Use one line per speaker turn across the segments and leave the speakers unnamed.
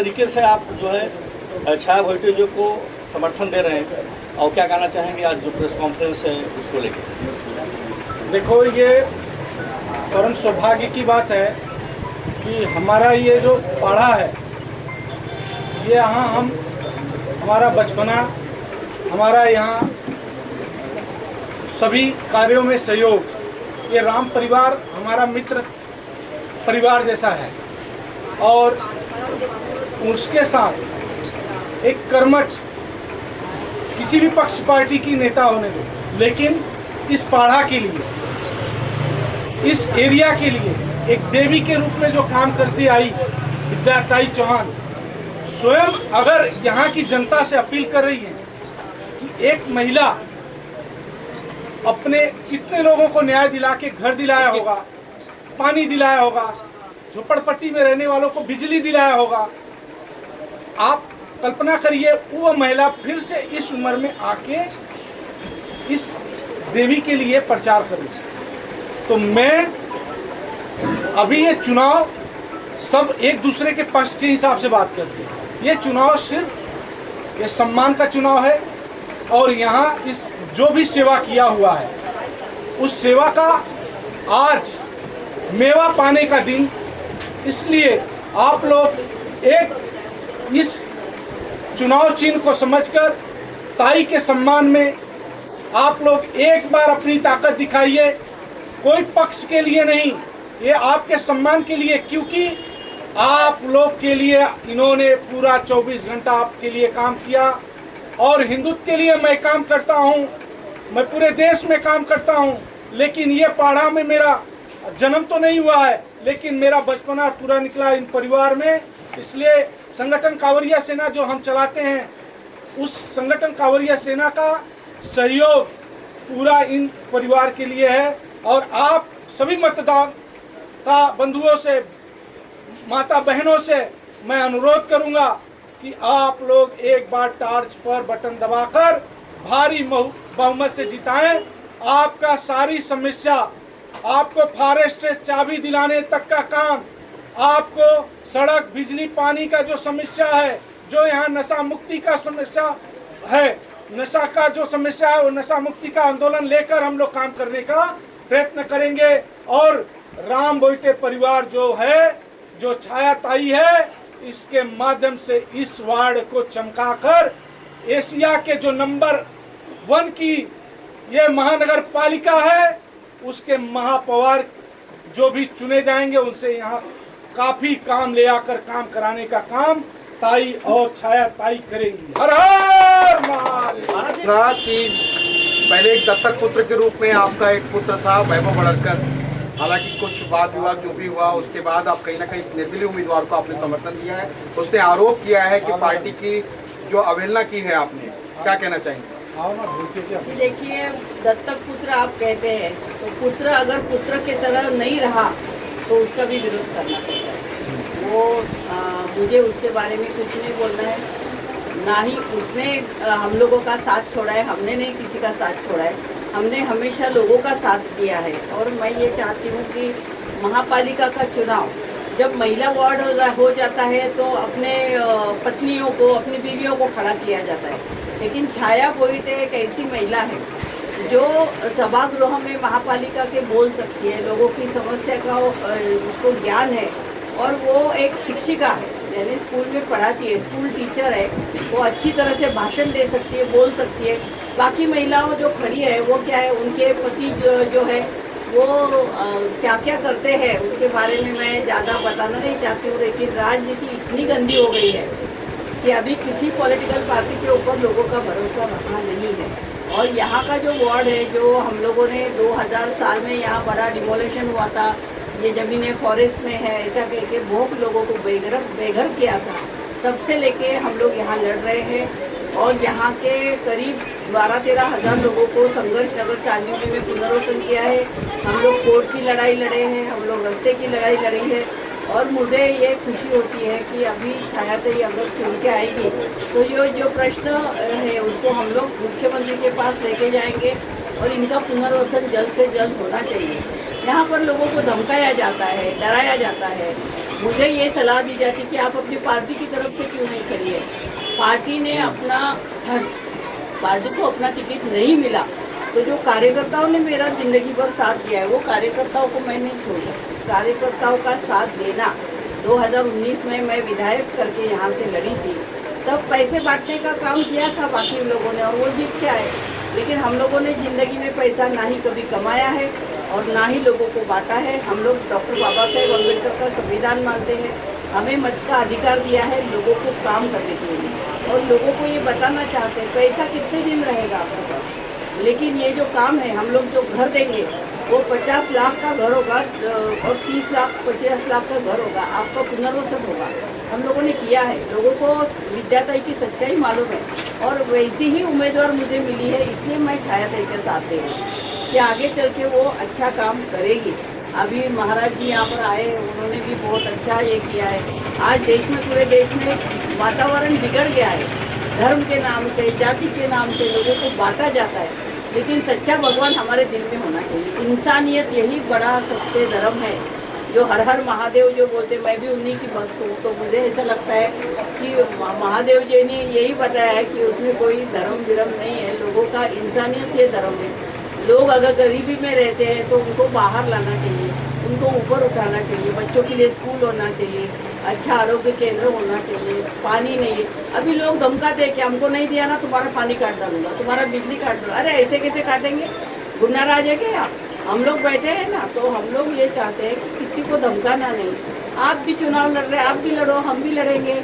तरीके से आप जो है छाया भोइटे को समर्थन दे रहे हैं, और क्या कहना चाहेंगे आज जो प्रेस कॉन्फ्रेंस है उसको लेकर?
देखो, ये परम सौभाग्य की बात है कि हमारा ये जो पाड़ा है, ये यहाँ हमारा बचपना, हमारा यहाँ सभी कार्यों में सहयोग, ये राम परिवार हमारा मित्र परिवार जैसा है। और उसके साथ एक कर्मठ किसी भी पक्ष पार्टी की नेता होने दो, लेकिन इस पाड़ा के लिए, इस एरिया के लिए एक देवी के रूप में जो काम करती आई विद्याताई चौहान, स्वयं अगर यहाँ की जनता से अपील कर रही है कि एक महिला अपने कितने लोगों को न्याय दिला के घर दिलाया होगा, पानी दिलाया होगा, झोपड़पट्टी में रहने वालों को बिजली दिलाया होगा। आप कल्पना करिए, वो महिला फिर से इस उम्र में आके इस देवी के लिए प्रचार करें। तो मैं अभी ये चुनाव सब एक दूसरे के पक्ष के हिसाब से बात करते हैं। ये चुनाव सिर्फ ये सम्मान का चुनाव है, और यहाँ इस जो भी सेवा किया हुआ है उस सेवा का आज मेवा पाने का दिन, इसलिए आप लोग एक इस चुनाव चिन्ह को समझकर ताई के सम्मान में आप लोग एक बार अपनी ताकत दिखाइए। कोई पक्ष के लिए नहीं, ये आपके सम्मान के लिए, क्योंकि आप लोग के लिए इन्होंने पूरा 24 घंटा आपके लिए काम किया। और हिंदुत्व के लिए मैं काम करता हूँ, मैं पूरे देश में काम करता हूँ, लेकिन ये पाड़ा में मेरा जन्म तो नहीं हुआ है, लेकिन मेरा बचपना पूरा निकला इन परिवार में। इसलिए संगठन कांवरिया सेना जो हम चलाते हैं, उस संगठन कांवरिया सेना का सहयोग पूरा इन परिवार के लिए है। और आप सभी मतदाता बंधुओं से, माता बहनों से मैं अनुरोध करूंगा कि आप लोग एक बार टार्च पर बटन दबाकर भारी बहुमत से जिताएं। आपका सारी समस्या, आपको फॉरेस्ट चाबी दिलाने तक का काम, आपको सड़क, बिजली, पानी का जो समस्या है, जो यहाँ नशा मुक्ति का समस्या है, नशा का जो समस्या है, वो नशा मुक्ति का आंदोलन लेकर हम लोग काम करने का प्रयत्न करेंगे। और राम भोइटे परिवार जो है, जो छाया ताई है, इसके माध्यम से इस वार्ड को चमकाकर एशिया के जो नंबर 1 की ये महानगर पालिका है, उसके महापौर जो भी चुने जाएंगे, उनसे यहाँ काफी काम ले आकर काम कराने का काम ताई और छाया ताई करेंगी। हर हर महादेव।
था कि पहले एक दत्तक पुत्र के रूप में आपका एक पुत्र था वैभव भड़क्कर, हालांकि कुछ वाद विवाद जो भी हुआ, उसके बाद आप कहीं ना कहीं निर्दलीय उम्मीदवार को आपने समर्थन दिया है। उसने आरोप किया है कि पार्टी की जो अवहेलना की है आपने, क्या कहना चाहेंगे?
देखिए, दत्तक पुत्र आप कहते हैं, तो पुत्र अगर पुत्र की तरह नहीं रहा तो उसका भी विरोध करना पड़ता है। वो मुझे उसके बारे में कुछ नहीं बोलना है, ना ही उसने हम लोगों का साथ छोड़ा है, हमने नहीं किसी का साथ छोड़ा है। हमने हमेशा लोगों का साथ दिया है। और मैं ये चाहती हूँ कि महापालिका का चुनाव जब महिला वार्ड हो जाता है तो अपने पत्नियों को, अपनी बीवियों को खड़ा किया जाता है, लेकिन छाया भोइटे एक ऐसी महिला है जो सभागृह में महापालिका के बोल सकती है, लोगों की समस्या का उसको ज्ञान है, और वो एक शिक्षिका है, यानी स्कूल में पढ़ाती है, स्कूल टीचर है। वो अच्छी तरह से भाषण दे सकती है, बोल सकती है। बाकी महिलाओं जो खड़ी है वो क्या है, उनके पति जो है वो क्या क्या करते हैं उसके बारे में मैं ज़्यादा बताना नहीं चाहती हूँ, लेकिन राजनीति इतनी गंदी हो गई है कि अभी किसी पॉलिटिकल पार्टी के ऊपर लोगों का भरोसा रखना नहीं है। और यहाँ का जो वार्ड है, जो हम लोगों ने 2000 साल में यहाँ बड़ा डिमोलेशन हुआ था, ये ज़मीनें फॉरेस्ट में है ऐसा कह के बहुत लोगों को बेघर किया था, तब से लेके हम लोग यहाँ लड़ रहे हैं। और यहाँ के करीब 12-13 हज़ार लोगों को संघर्ष नगर चांदनी में पुनर्वसन किया है। हम लोग कोर्ट की लड़ाई लड़े हैं, हम लोग रास्ते की लड़ाई लड़ी है। और मुझे ये खुशी होती है कि अभी छाया ताई अगर चुन के आएगी तो ये जो प्रश्न है उसको हम लोग मुख्यमंत्री के पास लेके जाएंगे और इनका पुनर्वसन जल्द से जल्द होना चाहिए। यहाँ पर लोगों को धमकाया जाता है, डराया जाता है, मुझे ये सलाह दी जाती कि आप अपनी पार्टी की तरफ से क्यों नहीं खड़ी है। पार्टी ने पार्टी को अपना टिकट नहीं मिला तो जो कार्यकर्ताओं ने मेरा जिंदगी भर साथ दिया है वो कार्यकर्ताओं को मैं नहीं छोड़ सकती। कार्यकर्ताओं का साथ देना 2019 में मैं विधायक करके यहाँ से लड़ी थी, तब पैसे बांटने का काम किया था बाकी लोगों ने और वो जीत के आए। लेकिन हम लोगों ने ज़िंदगी में पैसा ना ही कभी कमाया है और ना ही लोगों को बांटा है। हम लोग डॉक्टर बाबा साहेब अम्बेडकर का संविधान मानते हैं, हमें मत का अधिकार दिया है लोगों को काम करने के लिए और लोगों को ये बताना चाहते हैं पैसा कितने दिन रहेगा आपके पास, लेकिन ये जो काम है हम लोग जो घर देंगे वो 50 लाख का घर होगा और 30 लाख 50 लाख का घर होगा, आपका पुनर्वसन होगा। हम लोगों ने किया है, लोगों को विद्याताई की सच्चाई मालूम है और वैसी ही उम्मीदवार मुझे मिली है, इसलिए मैं छायाताई के साथ दे रही हूँ कि आगे चल के वो अच्छा काम करेगी। अभी महाराज जी यहाँ पर आए, उन्होंने भी बहुत अच्छा ये किया है। आज देश में, पूरे देश में वातावरण बिगड़ गया है, धर्म के नाम से, जाति के नाम से लोगों को बांटा जाता है, लेकिन सच्चा भगवान हमारे दिल में होना चाहिए। इंसानियत यही बड़ा सबसे धर्म है। जो हर हर महादेव जो बोलते, मैं भी उन्हीं की भक्त हूँ, तो मुझे ऐसा लगता है कि महादेव जी ने यही बताया है कि उसमें कोई धर्म विरम नहीं है, लोगों का इंसानियत ये धर्म है। लोग अगर गरीबी में रहते हैं तो उनको बाहर लाना चाहिए, उनको ऊपर उठाना चाहिए, बच्चों के लिए स्कूल होना चाहिए, अच्छा आरोग्य केंद्र होना चाहिए, पानी नहीं है। अभी लोग धमकाते हैं कि हमको नहीं दिया ना तुम्हारा पानी काट डालूंगा, तुम्हारा बिजली काट दूंगा। अरे ऐसे कैसे काटेंगे, गुंडा राज है क्या? हम लोग बैठे हैं ना, तो हम लोग ये चाहते हैं कि किसी को धमकाना नहीं। आप भी चुनाव लड़ रहे हैं, आप भी लड़ो, हम भी लड़ेंगे,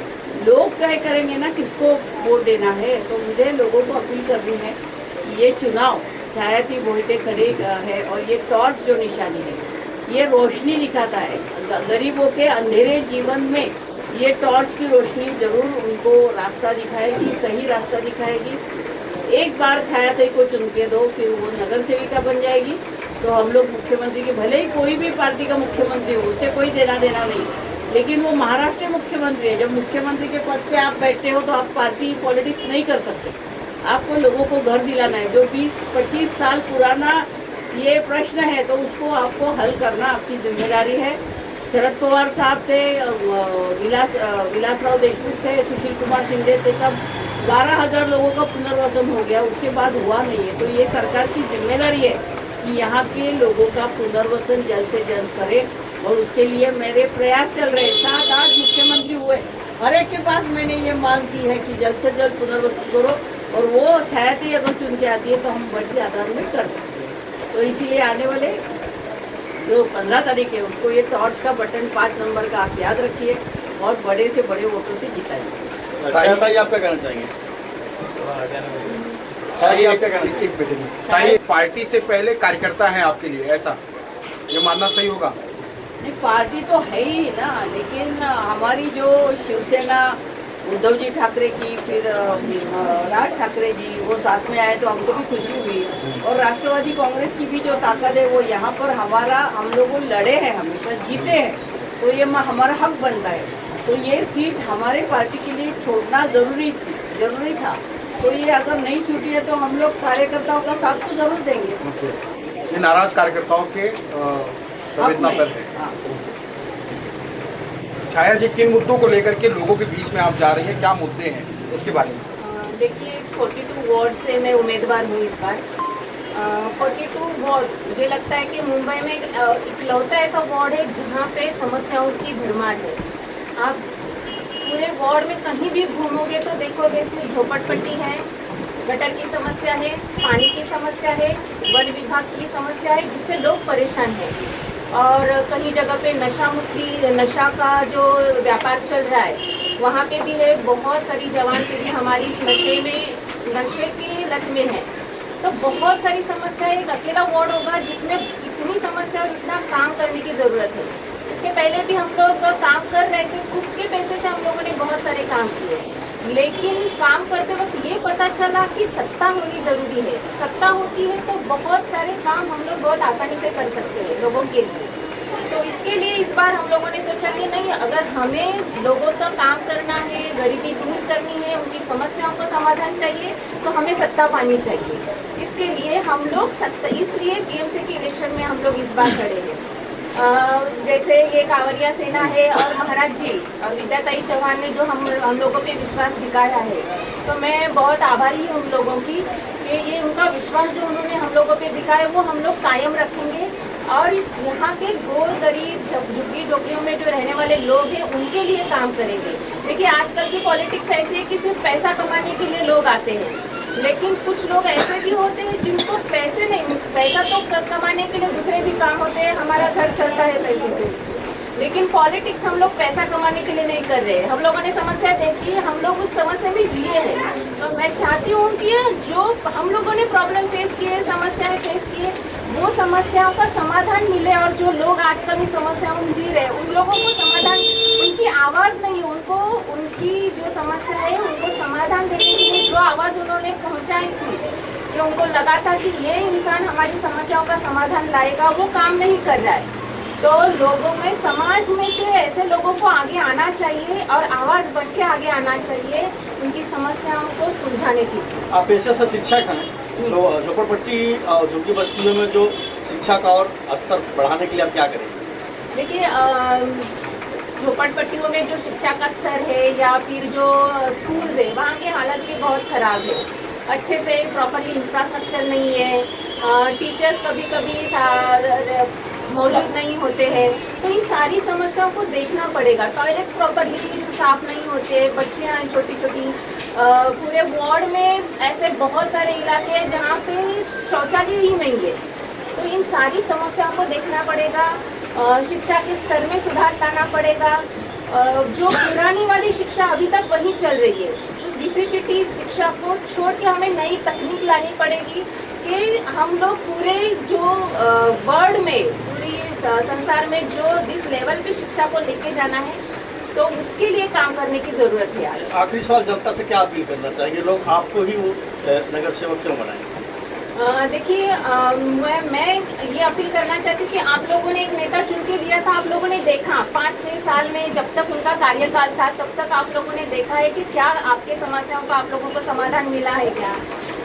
लोग तय करेंगे ना किसको वोट देना है। तो मुझे लोगों को अपील करनी है कि ये चुनाव छायाती बोलते खड़े है और ये टॉर्च जो निशानी है ये रोशनी दिखाता है गरीबों के अंधेरे जीवन में। ये टॉर्च की रोशनी जरूर उनको रास्ता दिखाएगी, सही रास्ता दिखाएगी। एक बार छायाताई को चुन के दो, फिर वो नगर सेविका बन जाएगी, तो हम लोग मुख्यमंत्री के, भले ही कोई भी पार्टी का मुख्यमंत्री हो, उससे कोई देना देना नहीं, लेकिन वो महाराष्ट्र मुख्यमंत्री है। जब मुख्यमंत्री के पद पे आप बैठते हो तो आप पार्टी पॉलिटिक्स नहीं कर सकते, आपको लोगों को घर दिलाना है। जो 20-25 साल पुराना ये प्रश्न है तो उसको आपको हल करना आपकी जिम्मेदारी है। शरद पवार साहब थे, विलासराव देशमुख थे, सुशील कुमार शिंदे थे, तब 12,000 लोगों का पुनर्वसन हो गया, उसके बाद हुआ नहीं है। तो ये सरकार की जिम्मेदारी है कि यहाँ के लोगों का पुनर्वसन जल्द से जल्द करें और उसके लिए मेरे प्रयास चल रहे हैं। 7-8 मुख्यमंत्री हुए, हर एक के पास मैंने ये मांग की है कि जल्द से जल्द पुनर्वसन करो और वो छायाताई अगर चुन के आती है तो हम बड़ी आधार में कर सकते हैं। तो इसीलिए आने वाले जो 15 तारीख है उसको ये टॉर्च का बटन 5 नंबर का आप याद रखिए और बड़े से बड़े वोटों से जिताइए।
छायाताई आप क्या कहना चाहेंगे?
एक पार्टी से पहले कार्यकर्ता है आपके लिए, ऐसा ये मानना सही होगा?
नहीं, पार्टी तो है ही ना, लेकिन हमारी जो शिवसेना उद्धव जी ठाकरे की, फिर राज ठाकरे जी वो साथ में आए तो हमको भी खुशी हुई। और राष्ट्रवादी कांग्रेस की भी जो ताकत है वो यहाँ पर हम लोगों लड़े हैं, हमेशा जीते हैं, तो ये हमारा हक बनता है। तो ये सीट हमारे पार्टी के लिए छोड़ना जरूरी था। तो ये अगर नहीं छूटी है तो हम लोग कार्यकर्ताओं का साथ तो जरूर देंगे।
ये नाराज कार्यकर्ताओं के संवेदना पर है।
हाँ।
छाया जी, किन मुद्दों को लेकर के लोगों के बीच में आप जा रही हैं, क्या मुद्दे हैं उसके बारे में?
देखिए, इस 42 वार्ड से मैं उम्मीदवार हूँ इस बार। 42 वार्ड मुझे लगता है कि मुंबई में इकलौता ऐसा वार्ड है जहाँ पे समस्याओं की भरमार है। आप पूरे वार्ड में कहीं भी घूमोगे तो देखोगे सिर्फ झोपड़पट्टी है, गटर की समस्या है, पानी की समस्या है, वन विभाग की समस्या है, जिससे लोग परेशान हैं। और कहीं जगह पे नशा का जो व्यापार चल रहा है वहाँ पे भी है। बहुत सारी जवान पीढ़ी हमारी इस नशे की लत में है। तो बहुत सारी समस्या, एक अकेला वार्ड होगा जिसमें इतनी समस्या और इतना काम करने की ज़रूरत है। इसके पहले भी हम लोग काम कर रहे थे, खुद के पैसे से हम लोगों ने बहुत सारे काम किए, लेकिन काम करते वक्त ये पता चला कि सत्ता होनी ज़रूरी है। सत्ता होती है तो बहुत सारे काम हम लोग बहुत आसानी से कर सकते हैं लोगों के लिए। तो इसके लिए इस बार हम लोगों ने सोचा कि नहीं, अगर हमें लोगों तक काम करना है, गरीबी दूर करनी है, उनकी समस्याओं का समाधान चाहिए, तो हमें सत्ता पानी चाहिए। इसके लिए हम लोग इसलिए बीएमसी के इलेक्शन में हम लोग इस बार खड़े हैं। जैसे ये कांवरिया सेना है और महाराज जी और विद्याताई चौहान ने जो हम लोगों पे विश्वास दिखाया है, तो मैं बहुत आभारी हूँ उन लोगों की कि ये उनका विश्वास जो उन्होंने हम लोगों पे दिखाया वो हम लोग कायम रखेंगे और यहाँ के गोर गरीब झुग्गी झोपड़ियों में जो रहने वाले लोग हैं उनके लिए काम करेंगे। देखिए आजकल की पॉलिटिक्स ऐसी है कि सिर्फ पैसा कमाने के लिए लोग आते हैं, लेकिन कुछ लोग ऐसे भी होते हैं जिनको पैसा तो कमाने के लिए दूसरे भी काम होते हैं, हमारा घर चलता है पैसे से, लेकिन पॉलिटिक्स हम लोग पैसा कमाने के लिए नहीं कर रहे। हम लोगों ने समस्या देखी है, हम लोग उस समस्या में जिए हैं, तो मैं चाहती हूँ कि जो हम लोगों ने प्रॉब्लम फेस किए, समस्याएं फेस किए, वो समस्याओं का समाधान मिले और जो लोग आजकल इस समस्याओं में जी रहे हैं उन लोगों को समाधान, उनकी आवाज़ नहीं, उनको उनकी जो समस्या है उनको समाधान देने के लिए जो आवाज़ उन्होंने पहुँचाई थी कि उनको लगा था कि ये इंसान हमारी समस्याओं का समाधान लाएगा, वो काम नहीं कर रहा है। तो लोगों में, समाज में से ऐसे लोगों को आगे आना चाहिए और आवाज़ बढ़ के आगे आना चाहिए उनकी समस्याओं को सुलझाने की।
आप पेशे से शिक्षक हैं, जो झोपड़पट्टी और झुग्गी बस्तियों में जो शिक्षा का और स्तर बढ़ाने के लिए आप क्या करेंगे?
देखिए झोपड़पट्टियों में जो शिक्षा का स्तर है या फिर जो स्कूल्स है वहाँ की हालत भी बहुत ख़राब है, अच्छे से प्रॉपरली इंफ्रास्ट्रक्चर नहीं है, टीचर्स कभी कभी मौजूद नहीं होते हैं, तो इन सारी समस्याओं को देखना पड़ेगा। टॉयलेट्स प्रॉपरली साफ नहीं होते, बच्चियाँ हैं छोटी छोटी, पूरे वार्ड में ऐसे बहुत सारे इलाके हैं जहाँ पे शौचालय ही नहीं है, तो इन सारी समस्याओं को देखना पड़ेगा। शिक्षा के स्तर में सुधार लाना पड़ेगा, जो पुरानी वाली शिक्षा अभी तक वही चल रही है, उस DCPT शिक्षा को छोड़ के हमें नई तकनीक लानी पड़ेगी कि हम लोग पूरे जो वर्ल्ड में, पूरी संसार में जो जिस लेवल पे शिक्षा को लेके जाना है, तो उसके लिए काम करने की ज़रूरत है आज।
आखिरी सवाल, जनता से क्या अपील करना चाहिए? लोग आपको ही वो नगर सेवक क्यों बनाएंगे?
देखिए मैं ये अपील करना चाहती हूँ कि आप लोगों ने एक नेता चुन के दिया था, आप लोगों ने देखा 5-6 साल में जब तक उनका कार्यकाल था तब तक आप लोगों ने देखा है कि क्या आपके समस्याओं का आप लोगों को समाधान मिला है क्या?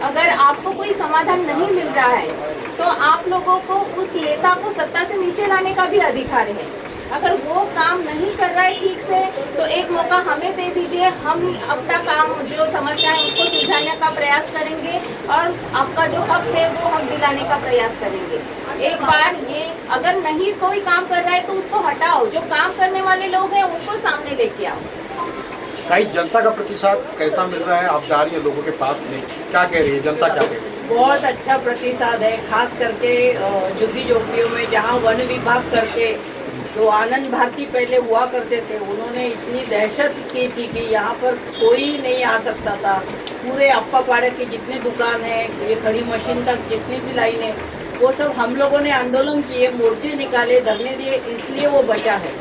अगर आपको कोई समाधान नहीं मिल रहा है तो आप लोगों को उस नेता को सत्ता से नीचे लाने का भी अधिकार है। अगर वो काम नहीं कर रहा है ठीक से तो एक मौका हमें दे दीजिए, हम अपना काम जो समस्या है उसको सुलझाने का प्रयास करेंगे और आपका जो हक है वो हक दिलाने का प्रयास करेंगे। एक बार ये अगर नहीं कोई काम कर रहा है तो उसको हटाओ, जो काम करने वाले लोग हैं उनको सामने लेके आओ।
कई जनता का प्रतिसाद कैसा मिल रहा है? आप जा रही है लोगों के पास में, क्या कह रही है जनता, क्या कह रही है?
बहुत अच्छा प्रतिसाद है, खास करके झुग्गी झोपड़ियों में जहाँ वन विभाग करके जो आनंद भारती पहले हुआ करते थे, उन्होंने इतनी दहशत की थी कि यहाँ पर कोई नहीं आ सकता था। पूरे अप्पा पाड़े की जितनी दुकान है, ये खड़ी मशीन तक जितनी भी लाइन है, वो सब हम लोगों ने आंदोलन किए, मोर्चे निकाले, धरने दिए, इसलिए वो बचा है।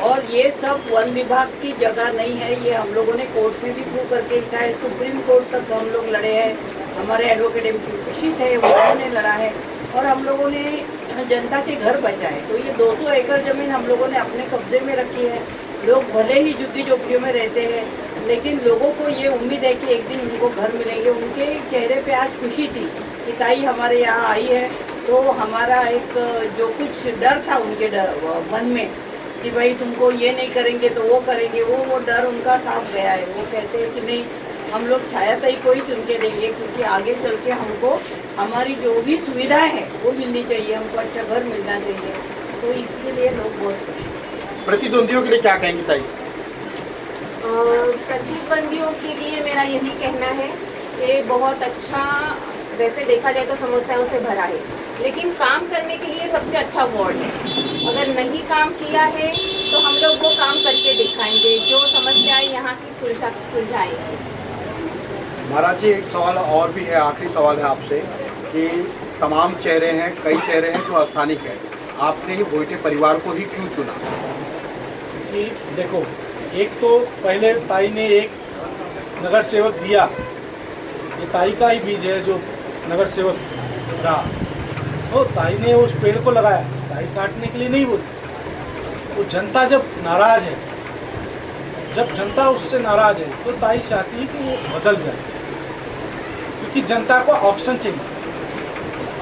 और ये सब वन विभाग की जगह नहीं है, ये हम लोगों ने कोर्ट में भी प्रूव करके लिखा है, सुप्रीम कोर्ट तक हम लोग लड़े हैं, हमारे एडवोकेट एमपी है उन्होंने लड़ा है और हम लोगों ने जनता के घर बचाए। तो ये 200 एकड़ ज़मीन हम लोगों ने अपने कब्जे में रखी है। लोग भले ही झुग्गी झोपड़ियों में रहते हैं, लेकिन लोगों को ये उम्मीद है कि एक दिन उनको घर मिलेंगे। उनके चेहरे पे आज खुशी थी कि ताई हमारे यहाँ आई है, तो हमारा एक जो कुछ डर था उनके मन में कि भाई तुमको ये नहीं करेंगे तो वो करेंगे, वो डर उनका साफ गया है। वो कहते हैं कि नहीं, हम लोग छाया ताई को ही चुन के देंगे, क्योंकि आगे चल के हमको हमारी जो भी सुविधाएं हैं वो मिलनी चाहिए, हमको अच्छा घर मिलना चाहिए, तो इसके लिए लोग बहुत खुश हैं।
प्रतिद्वंदियों के लिए क्या कहेंगी ताई?
प्रतिद्वंदियों के लिए मेरा यही कहना है कि बहुत अच्छा, वैसे देखा जाए तो समस्याओं से भरा है, लेकिन काम करने के लिए सबसे अच्छा वार्ड है। अगर नहीं काम किया है तो हम लोग वो काम करके दिखाएंगे, जो समस्याएं यहाँ की सुलझाएंगे।
महाराज जी, एक सवाल और भी है, आखिरी सवाल है आपसे कि तमाम चेहरे हैं, कई चेहरे हैं जो स्थानिक हैं, आपने ही भोइटे परिवार को ही क्यों चुना?
कि देखो, एक तो पहले ताई ने एक नगर सेवक दिया, ये ताई का ही बीज है जो नगर सेवक रहा, तो ताई ने उस पेड़ को लगाया, ताई काटने के लिए नहीं बोली। वो जनता जब नाराज है, जब जनता उससे नाराज है तो ताई चाहती है कि वो बदल जाए, क्योंकि जनता को ऑक्सीजन चाहिए।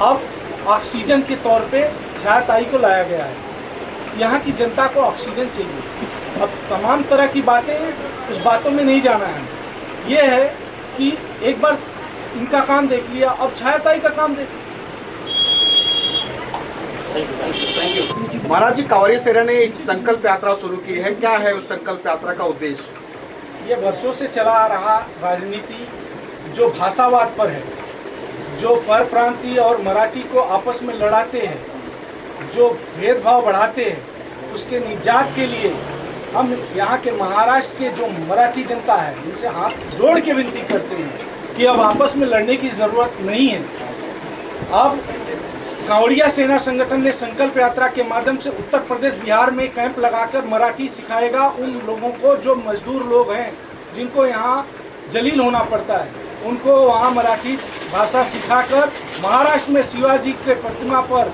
अब ऑक्सीजन के तौर पे छाया ताई को लाया गया है, यहाँ की जनता को ऑक्सीजन चाहिए। अब तमाम तरह की बातें हैं, उस बातों में नहीं जाना है। ये है कि एक बार इनका काम देख लिया, अब छायाताई का काम देख।
महाराज जी, कांवरिया सेना ने एक संकल्प यात्रा शुरू की है, क्या है उस संकल्प यात्रा का उद्देश्य?
ये वर्षों से चला आ रहा राजनीति जो भाषावाद पर है, जो परप्रांतीय और मराठी को आपस में लड़ाते हैं, जो भेदभाव बढ़ाते हैं, उसके निजात के लिए हम यहाँ के महाराष्ट्र के जो मराठी जनता है उनसे हाथ जोड़ के विनती करते हैं कि अब आपस में लड़ने की ज़रूरत नहीं है। अब कांवड़िया सेना संगठन ने संकल्प यात्रा के माध्यम से उत्तर प्रदेश बिहार में कैंप लगाकर मराठी सिखाएगा उन लोगों को जो मजदूर लोग हैं, जिनको यहाँ जलील होना पड़ता है, उनको वहाँ मराठी भाषा सिखाकर महाराष्ट्र में शिवाजी के प्रतिमा पर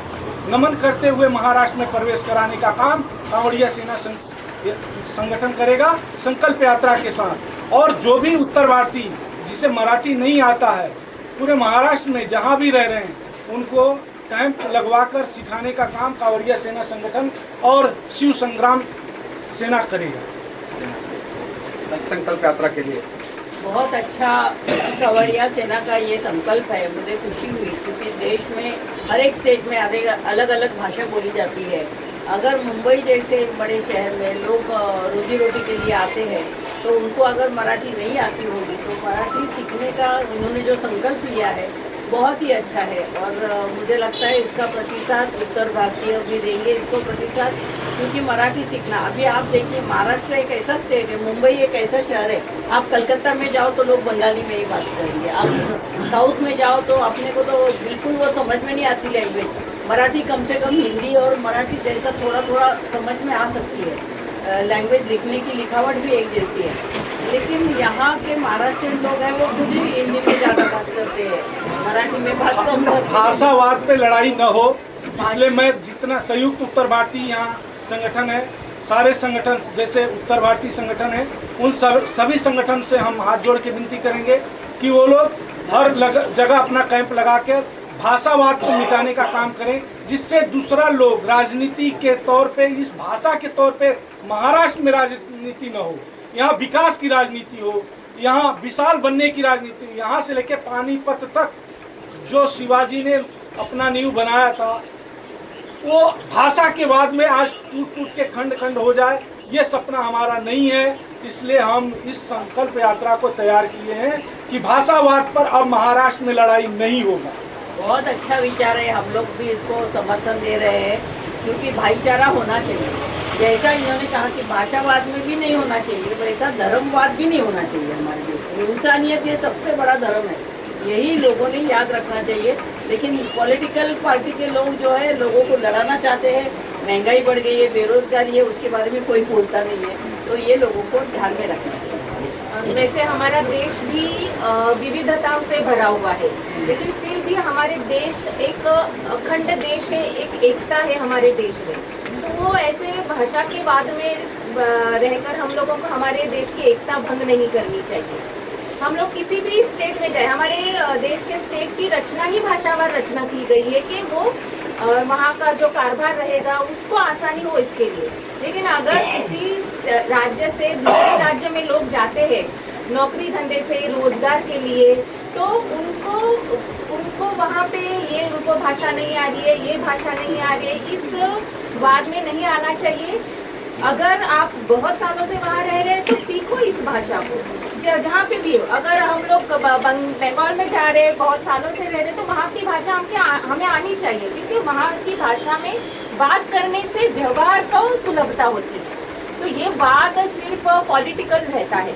नमन करते हुए महाराष्ट्र में प्रवेश कराने का काम कांवड़िया सेना संगठन करेगा संकल्प यात्रा के साथ। और जो भी उत्तर भारतीय जिसे मराठी नहीं आता है पूरे महाराष्ट्र में जहाँ भी रह रहे हैं, उनको कैंप लगवाकर सिखाने का काम कांवड़िया सेना संगठन और शिव संग्राम सेना करेगा
संकल्प यात्रा के लिए।
बहुत अच्छा कांवड़िया सेना का ये संकल्प है। मुझे खुशी हुई क्योंकि देश में हर एक स्टेट में अलग अलग भाषा बोली जाती है। अगर मुंबई जैसे बड़े शहर में लोग रोजी रोटी के लिए आते हैं तो उनको अगर मराठी नहीं आती होगी तो मराठी सीखने का उन्होंने जो संकल्प लिया है बहुत ही अच्छा है। और मुझे लगता है इसका प्रतिशत उत्तर भारतीय भी देंगे इसको प्रतिशत, क्योंकि मराठी सीखना। अभी आप देखिए, महाराष्ट्र एक ऐसा स्टेट है, मुंबई एक ऐसा शहर है, आप कलकत्ता में जाओ तो लोग बंगाली में ही बात करेंगे, आप साउथ में जाओ तो अपने को तो बिल्कुल वो समझ में नहीं आती लैंग्वेज। मराठी कम से कम हिंदी और मराठी जैसा थोड़ा थोड़ा समझ में आ सकती है, लैंग्वेज लिखने की लिखावट भी एक जैसी है। लेकिन यहाँ के महाराष्ट्रियन लोग हैं वो खुद ही हिंदी में ज़्यादा बात करते हैं, मराठी में बात कम करते हैं।
भाषावाद पे लड़ाई न हो, इसलिए मैं जितना संयुक्त उत्तर भारतीय यहाँ संगठन है, सारे संगठन जैसे उत्तर भारतीय संगठन है, उन सभी संगठन से हम हाथ जोड़ के विनती करेंगे कि वो लोग हर जगह अपना कैंप लगा के भाषावाद को मिटाने का काम करें, जिससे दूसरा लोग राजनीति के तौर पे, इस भाषा के तौर पे महाराष्ट्र में राजनीति न हो, यहाँ विकास की राजनीति हो, यहाँ विशाल बनने की राजनीति हो। यहाँ से लेके पानीपत तक जो शिवाजी ने अपना नींव बनाया था वो भाषा के बाद में आज टूट टूट के खंड खंड हो जाए, ये सपना हमारा नहीं है। इसलिए हम इस संकल्प यात्रा को तैयार किए हैं कि भाषावाद पर अब महाराष्ट्र में लड़ाई नहीं होगा।
बहुत अच्छा विचार है, हम लोग भी इसको समर्थन दे रहे हैं, क्योंकि भाईचारा होना चाहिए। जैसा इन्होंने कहा कि भाषावाद में भी नहीं होना चाहिए, वैसा धर्मवाद भी नहीं होना चाहिए। हमारे देश इंसानियत ये सबसे बड़ा धर्म है, यही लोगों ने याद रखना चाहिए। लेकिन पॉलिटिकल पार्टी के लोग जो है लोगों को लड़ाना चाहते हैं, महंगाई बढ़ गई है, बेरोजगारी है, उसके बारे में कोई बोलता नहीं है, तो ये लोगों को ध्यान में रखना चाहिए।
वैसे हमारा देश भी विविधताओं से भरा हुआ है, लेकिन फिर भी हमारे देश एक अखंड देश है, एक एकता है हमारे देश में। तो वो ऐसे भाषा के बाद में रहकर हम लोगों को हमारे देश की एकता भंग नहीं करनी चाहिए। हम लोग किसी भी स्टेट में जाए, हमारे देश के स्टेट की रचना ही भाषावार रचना की गई है कि वो वहाँ का जो कारोबार रहेगा उसको आसानी हो इसके लिए। लेकिन अगर किसी राज्य से दूसरे राज्य में लोग जाते हैं नौकरी धंधे से, रोजगार के लिए, तो उनको वहाँ पे ये उनको भाषा नहीं आ रही है, ये भाषा नहीं आ रही है, इस वाद में नहीं आना चाहिए। अगर आप बहुत सालों से वहाँ रह रहे हैं तो सीखो इस भाषा को, जहाँ पे भी हो। अगर हम लोग बंगाल में जा रहे हैं, बहुत सालों से रह रहे हैं, तो वहाँ की भाषा हमें आनी चाहिए, क्योंकि वहाँ की भाषा में बात करने से व्यवहार को सुलभता होती है। तो ये बात सिर्फ पॉलिटिकल रहता है,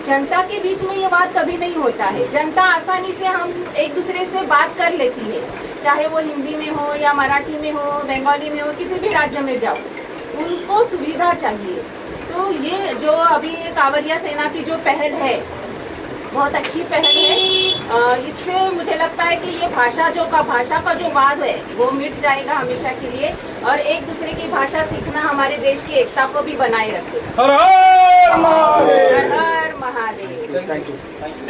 जनता के बीच में ये बात कभी नहीं होता है। जनता आसानी से हम एक दूसरे से बात कर लेती है, चाहे वो हिंदी में हो या मराठी में हो, बंगाली में हो, किसी भी राज्य में जाओ, उनको सुविधा चाहिए। तो ये जो अभी कांवरिया सेना की जो पहल है बहुत अच्छी पहल है। इससे मुझे लगता है कि ये भाषा का जो वाद है वो मिट जाएगा हमेशा के लिए, और एक दूसरे की भाषा सीखना हमारे देश की एकता को भी बनाए रखेगा।
हर हर महादेव।
हर हर महादेव।
Thank you.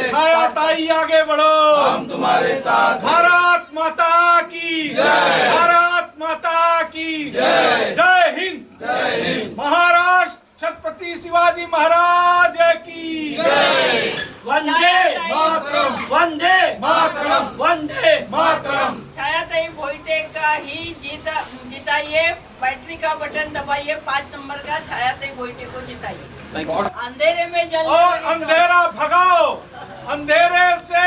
छायाताई आगे बढ़ो,
हम तुम्हारे साथ।
भारत माता की जय, भारत माता की जय, जय हिंद। महाराष्ट्र छत्रपति शिवाजी महाराज की
वंदे
मातरम,
वंदे
मातरम,
वंदे
मातरम।
छायाताई भोईटे का ही जिताइए, बैटरी का बटन दबाइए, 5 नंबर का छायाताई भोईटे को जिताइए।
Thank you.
अंधेरे में जल
और अंधेरा भगाओ, अंधेरे से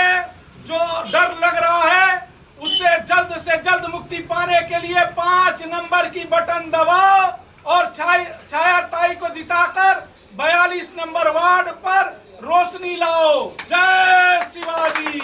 जो डर लग रहा है उससे जल्द से जल्द मुक्ति पाने के लिए 5 नंबर की बटन दबाओ और छायाताई को जिताकर 42 नंबर वार्ड पर रोशनी लाओ। जय शिवाजी।